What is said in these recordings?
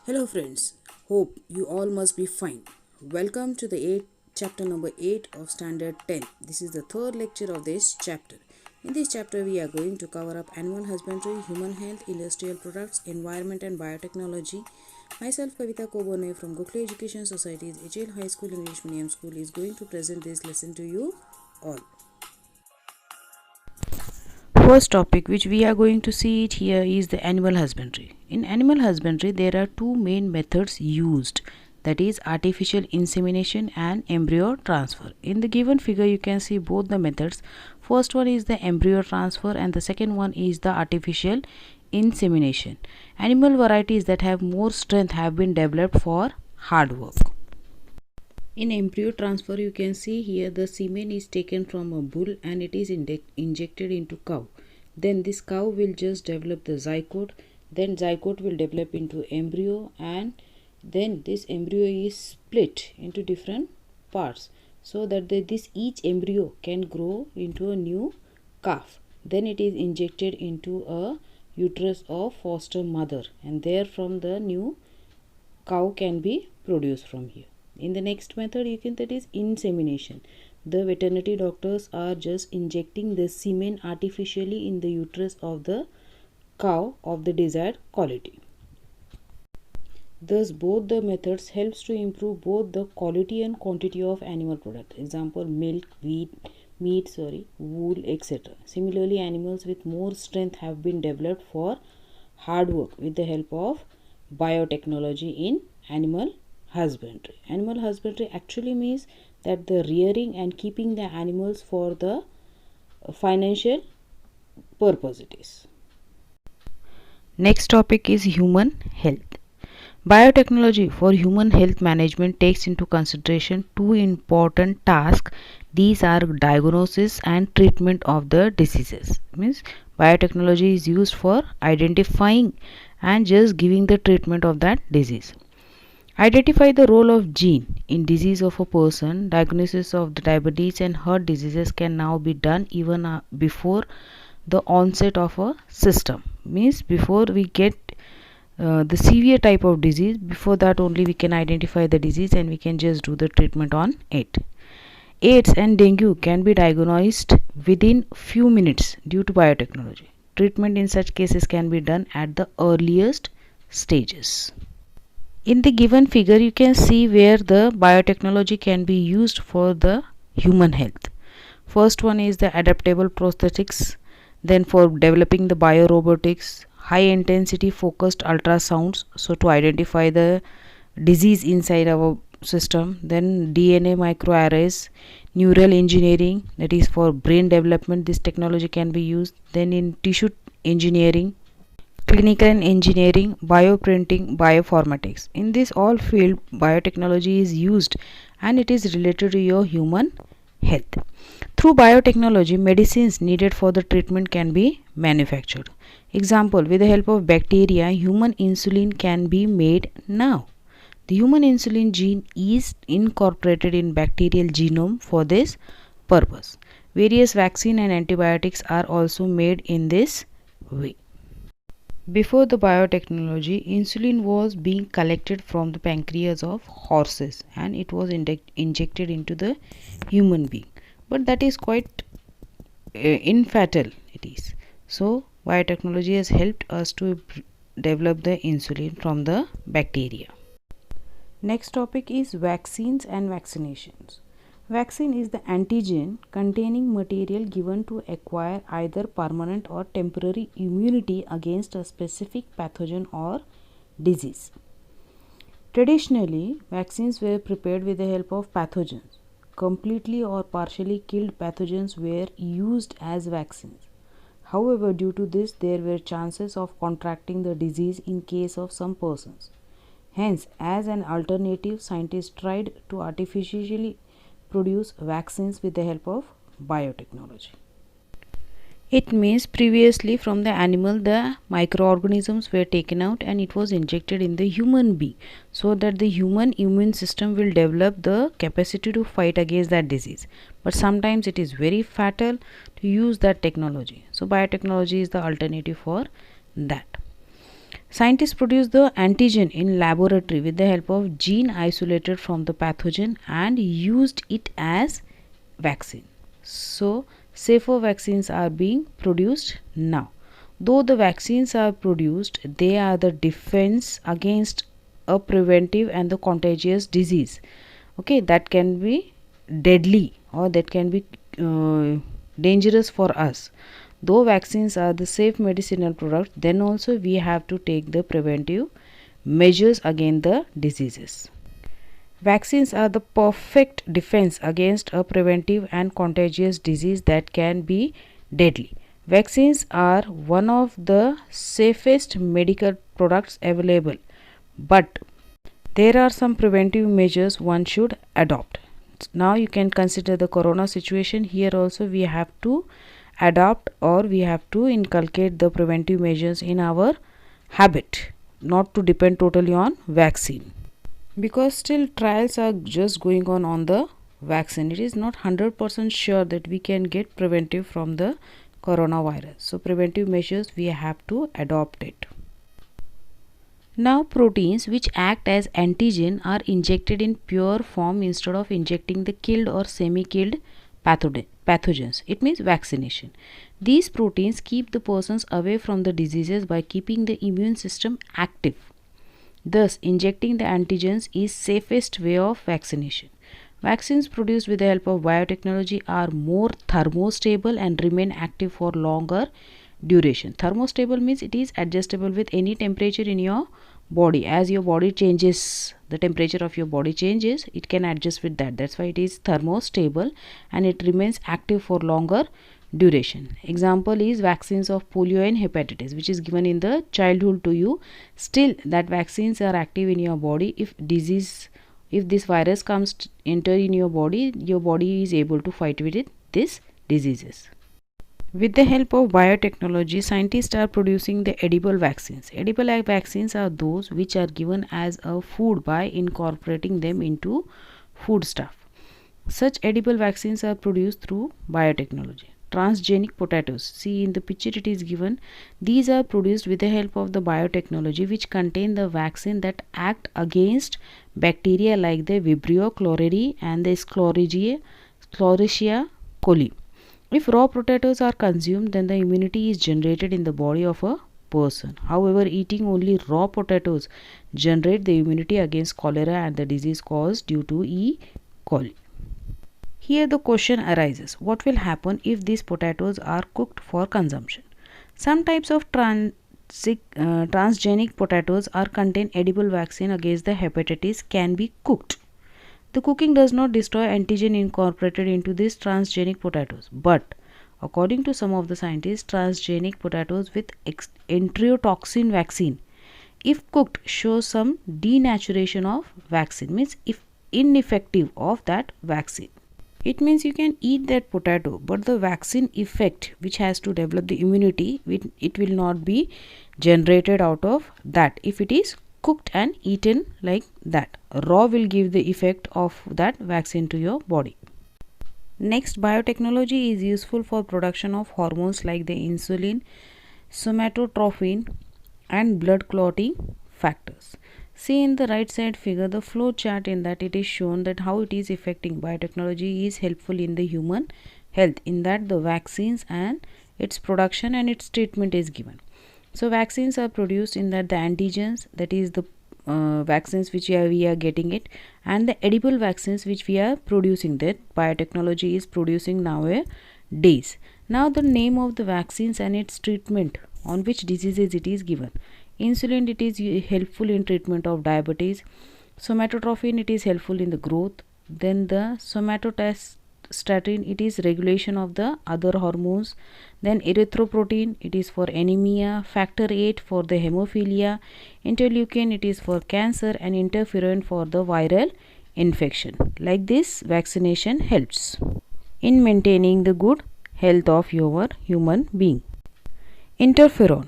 Hello friends, hope you all must be fine. Welcome to the chapter number 8 of standard 10. This is the third lecture of this chapter. In this chapter we are going to cover up animal husbandry, human health, industrial products, environment and biotechnology. Myself Kavita Kobone from Gokhale Education Society's HL High School English Medium School is going to present this lesson to you all. First topic which we are going to see it here is the animal husbandry. In animal husbandry there are two main methods used, that is artificial insemination and embryo transfer. In the given figure you can see both the methods. First one is the embryo transfer and the second one is the artificial insemination. Animal varieties that have more strength have been developed for hard work. In embryo transfer you can see here the semen is taken from a bull and it is injected into cow. Then this cow will just develop the zygote, then zygote will develop into embryo, and then this embryo is split into different parts so that this each embryo can grow into a new calf. Then it is injected into a uterus of foster mother and therefrom the new cow can be produced from here. In the next method that is insemination. The veterinary doctors are just injecting the semen artificially in the uterus of the cow of the desired quality. Thus both the methods helps to improve both the quality and quantity of animal product. Example milk, meat, wool, etc. Similarly animals with more strength have been developed for hard work with the help of biotechnology in animal husbandry. Animal husbandry actually means that the rearing and keeping the animals for the financial purpose it is. Next topic is human health. Biotechnology for human health management takes into consideration two important tasks. These are diagnosis and treatment of the diseases. Means biotechnology is used for identifying and just giving the treatment of that disease. Identify the role of gene in disease of a person. Diagnosis of the diabetes and heart diseases can now be done even before the onset of a system. Means before we get the severe type of disease, before that only we can identify the disease and we can just do the treatment on it. AIDS and dengue can be diagnosed within few minutes due to biotechnology. Treatment in such cases can be done at the earliest stages. In the given figure you can see where the biotechnology can be used for the human health. First one is the adaptable prosthetics, then for developing the biorobotics, high intensity focused ultrasounds, so to identify the disease inside our system, then DNA microarrays, neural engineering, that is for brain development, this technology can be used, then in tissue engineering, clinical engineering, bioprinting, bioinformatics. In this all field biotechnology is used and it is related to your human health. Through biotechnology medicines needed for the treatment can be manufactured. Example, with the help of bacteria human insulin can be made now. The human insulin gene is incorporated in bacterial genome for this purpose. Various vaccine and antibiotics are also made in this way. Before the biotechnology, insulin was being collected from the pancreas of horses and it was injected into the human being. But that is quite infatal it is. So biotechnology has helped us to develop the insulin from the bacteria. Next topic is vaccines and vaccinations. Vaccine is the antigen containing material given to acquire either permanent or temporary immunity against a specific pathogen or disease. Traditionally, vaccines were prepared with the help of pathogens. Completely or partially killed pathogens were used as vaccines. However, due to this, there were chances of contracting the disease in case of some persons. Hence, as an alternative, scientists tried to artificially produce vaccines with the help of biotechnology. It means previously from the animal the microorganisms were taken out and it was injected in the human being so that the human immune system will develop the capacity to fight against that disease. But sometimes it is very fatal to use that technology. So biotechnology is the alternative for that. Scientists produce the antigen in laboratory with the help of gene isolated from the pathogen and used it as vaccine. So safer vaccines are being produced now. Though the vaccines are produced, they are the defense against a preventive and the contagious disease, okay, that can be deadly or that can be dangerous for us. Though vaccines are the safe medicinal product, then also we have to take the preventive measures against the diseases. Vaccines are the perfect defense against a preventive and contagious disease that can be deadly. Vaccines are one of the safest medical products available, but there are some preventive measures one should adopt. Now you can consider the corona situation. Here also we have to adopt or we have to inculcate the preventive measures in our habit, not to depend totally on vaccine, because still trials are just going on the vaccine. It is not 100% sure that we can get preventive from the coronavirus. So preventive measures we have to adopt it. Now proteins which act as antigen are injected in pure form instead of injecting the killed or semi-killed pathogens. It means vaccination. These proteins keep the persons away from the diseases by keeping the immune system active. Thus, injecting the antigens is safest way of vaccination. Vaccines produced with the help of biotechnology are more thermostable and remain active for longer duration. Thermostable means it is adjustable with any temperature in your body. As your body changes, the temperature of your body changes, it can adjust with that. That's why it is thermostable and it remains active for longer duration. Example is vaccines of polio and hepatitis, which is given in the childhood to you. Still that vaccines are active in your body. If this virus comes enter in your body is able to fight with it, these diseases. With the help of biotechnology, scientists are producing the edible vaccines. Edible vaccines are those which are given as a food by incorporating them into foodstuff. Such edible vaccines are produced through biotechnology. Transgenic potatoes, see in the picture it is given, these are produced with the help of the biotechnology which contain the vaccine that act against bacteria like the Vibrio chloride and the Sclerotia coli. If raw potatoes are consumed, then the immunity is generated in the body of a person. However, eating only raw potatoes generate the immunity against cholera and the disease caused due to E. coli. Here the question arises, what will happen if these potatoes are cooked for consumption? Some types of transgenic potatoes are contain edible vaccine against the hepatitis can be cooked. The cooking does not destroy antigen incorporated into these transgenic potatoes, but according to some of the scientists, transgenic potatoes with enterotoxin vaccine, if cooked, shows some denaturation of vaccine, means if ineffective of that vaccine. It means you can eat that potato, but the vaccine effect which has to develop the immunity, it will not be generated out of that if it is cooked and eaten like that. Raw will give the effect of that vaccine to your body. Next, biotechnology is useful for production of hormones like the insulin, somatotropin and blood clotting factors. See in the right side figure the flow chart, in that it is shown that how it is affecting. Biotechnology is helpful in the human health, in that the vaccines and its production and its treatment is given. So vaccines are produced in that the antigens, that is the vaccines which we are getting it, and the edible vaccines which we are producing, that biotechnology is producing nowadays. Now the name of the vaccines and its treatment, on which diseases it is given. Insulin, it is helpful in treatment of diabetes. Somatotropin, it is helpful in the growth. Then the somatostatin, it is regulation of the other hormones. Then erythropoietin, it is for anemia. Factor 8 for the hemophilia. Interleukin, it is for cancer, and interferon for the viral infection. Like this, vaccination helps in maintaining the good health of your human being. Interferon,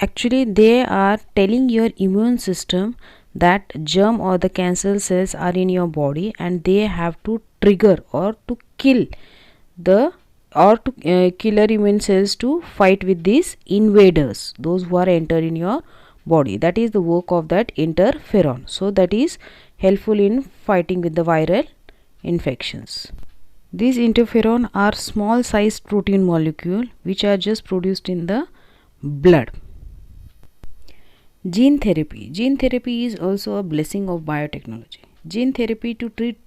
actually they are telling your immune system that germ or the cancer cells are in your body and they have to trigger or to kill the killer immune cells to fight with these invaders, those who are entered in your body. That is the work of that interferon. So that is helpful in fighting with the viral infections. These interferon are small sized protein molecule which are just produced in the blood. Gene therapy. Gene therapy is also a blessing of biotechnology. Gene therapy to treat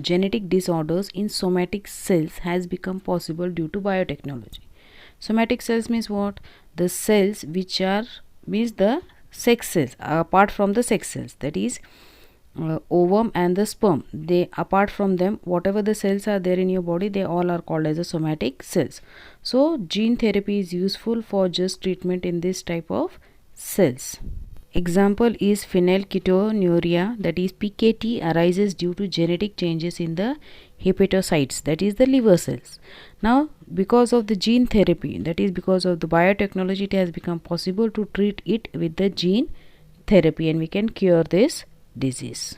genetic disorders in somatic cells has become possible due to biotechnology. Somatic cells means what? The cells which are means the sex cells apart from the sex cells, that is ovum and the sperm. They apart from them, whatever the cells are there in your body, they all are called as a somatic cells. So gene therapy is useful for just treatment in this type of cells. Example is phenylketonuria, that is PKT, arises due to genetic changes in the hepatocytes, that is the liver cells. Now because of the gene therapy, that is because of the biotechnology, it has become possible to treat it with the gene therapy and we can cure this disease.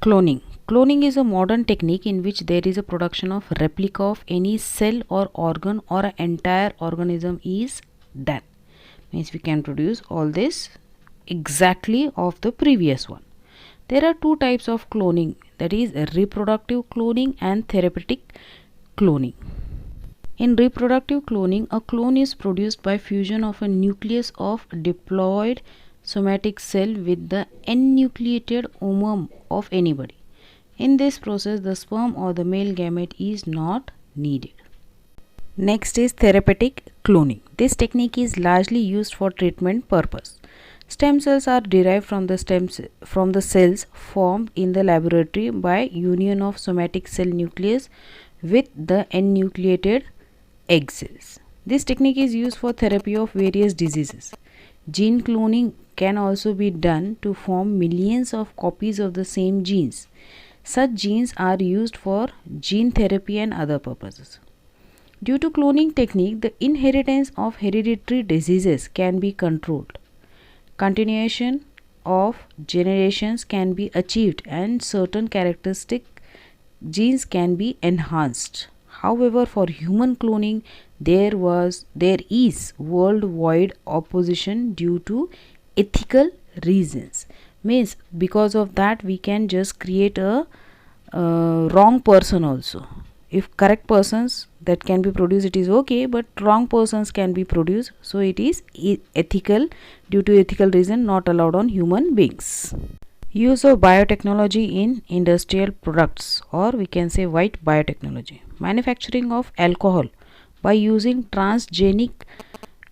Cloning. Cloning is a modern technique in which there is a production of replica of any cell or organ or an entire organism is done. Means we can produce all this exactly of the previous one. There are two types of cloning, that is reproductive cloning and therapeutic cloning. In reproductive cloning, a clone is produced by fusion of a nucleus of diploid somatic cell with the enucleated ovum of anybody. In this process, the sperm or the male gamete is not needed. Next is therapeutic cloning. This technique is largely used for treatment purpose. Stem cells are derived from the cells formed in the laboratory by union of somatic cell nucleus with the enucleated egg cells. This technique is used for therapy of various diseases. Gene cloning can also be done to form millions of copies of the same genes. Such genes are used for gene therapy and other purposes. Due to cloning technique, the inheritance of hereditary diseases can be controlled. Continuation of generations can be achieved and certain characteristic genes can be enhanced. However, for human cloning, there is worldwide opposition due to ethical reasons. Means because of that we can just create a wrong person also. If correct persons that can be produced, it is okay, but wrong persons can be produced, so it is ethical, due to ethical reason not allowed on human beings. Use of biotechnology in industrial products, or we can say white biotechnology. Manufacturing of alcohol by using transgenic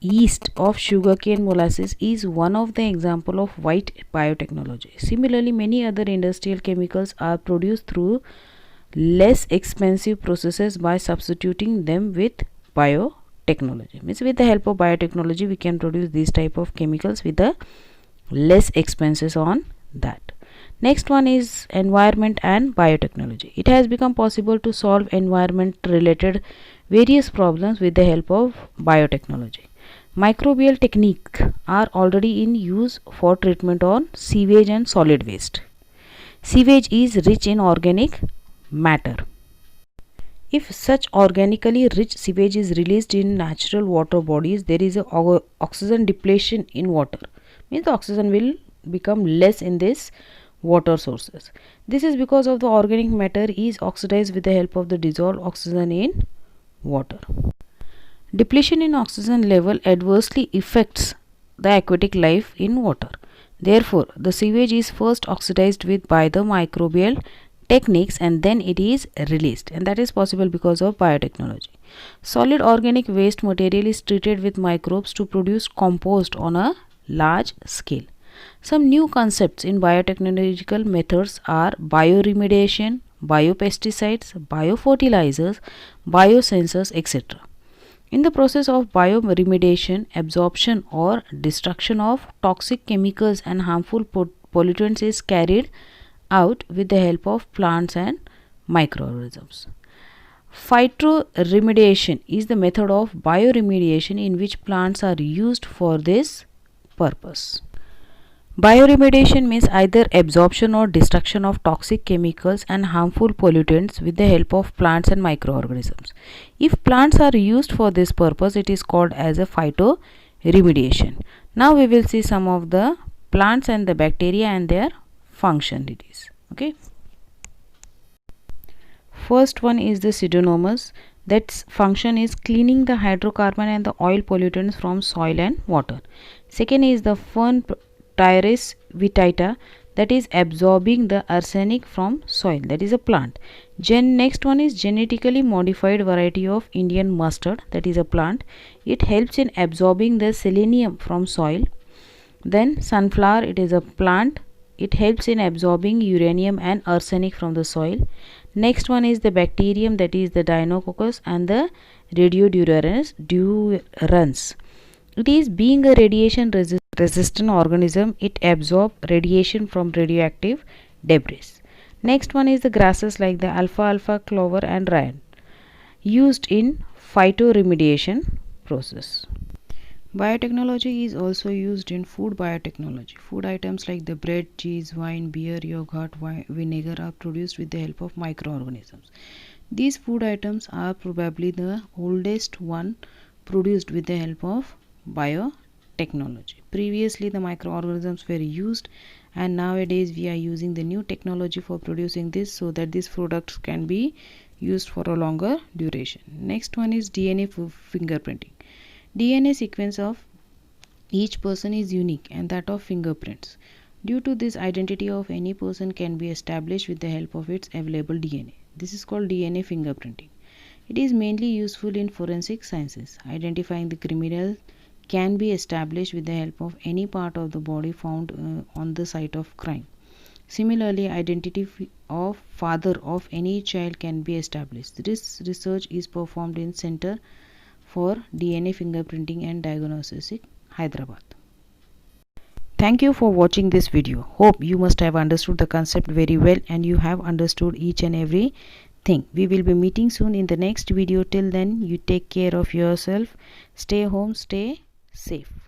yeast of sugarcane molasses is one of the example of white biotechnology. Similarly, many other industrial chemicals are produced through less expensive processes by substituting them with biotechnology. Means with the help of biotechnology we can produce these type of chemicals with the less expenses on that. Next one is environment and biotechnology. It has become possible to solve environment related various problems with the help of biotechnology. Microbial techniques are already in use for treatment on sewage and solid waste. Sewage is rich in organic matter. If such organically rich sewage is released in natural water bodies, there is a oxygen depletion in water. Means the oxygen will become less in this water sources. This is because of the organic matter is oxidized with the help of the dissolved oxygen in water. Depletion in oxygen level adversely affects the aquatic life in water. Therefore, the sewage is first oxidized by the microbial techniques and then it is released, and that is possible because of biotechnology. Solid organic waste material is treated with microbes to produce compost on a large scale. Some new concepts in biotechnological methods are bioremediation, biopesticides, biofertilizers, biosensors, etc. In the process of bioremediation, absorption or destruction of toxic chemicals and harmful pollutants is carried out with the help of plants and microorganisms. Phytoremediation is the method of bioremediation in which plants are used for this purpose. Bioremediation means either absorption or destruction of toxic chemicals and harmful pollutants with the help of plants and microorganisms. If plants are used for this purpose, it is called as a phytoremediation. Now we will see some of the plants and the bacteria and their functionalities. Okay. First one is the Pseudomonas. That's function is cleaning the hydrocarbon and the oil pollutants from soil and water. Second is the Fern Tyrus vitita, that is absorbing the arsenic from soil, that is a plant. Next one is genetically modified variety of Indian mustard, that is a plant. It helps in absorbing the selenium from soil. Then sunflower, it is a plant. It helps in absorbing uranium and arsenic from the soil. Next one is the bacterium, that is the Deinococcus and the Radiodurans. It is being a radiation resistant organism. It absorbs radiation from radioactive debris. Next one is the grasses like the alfalfa, clover and ryan, used in phytoremediation process. Biotechnology is also used in food biotechnology. Food items like the bread, cheese, wine, beer, yogurt, vinegar are produced with the help of microorganisms. These food items are probably the oldest one produced with the help of biotechnology. Previously the microorganisms were used, and nowadays we are using the new technology for producing this, so that these products can be used for a longer duration. Next one is DNA fingerprinting. DNA sequence of each person is unique, and that of fingerprints. Due to this, identity of any person can be established with the help of its available DNA. This is called DNA fingerprinting. It is mainly useful in forensic sciences. Identifying the criminal can be established with the help of any part of the body found on the site of crime. Similarly, identity of father of any child can be established. This research is performed in Center for DNA Fingerprinting and Diagnosis, Hyderabad. Thank you for watching this video. Hope you must have understood the concept very well and you have understood each and every thing. We will be meeting soon in the next video. Till then, you take care of yourself. Stay home, stay safe.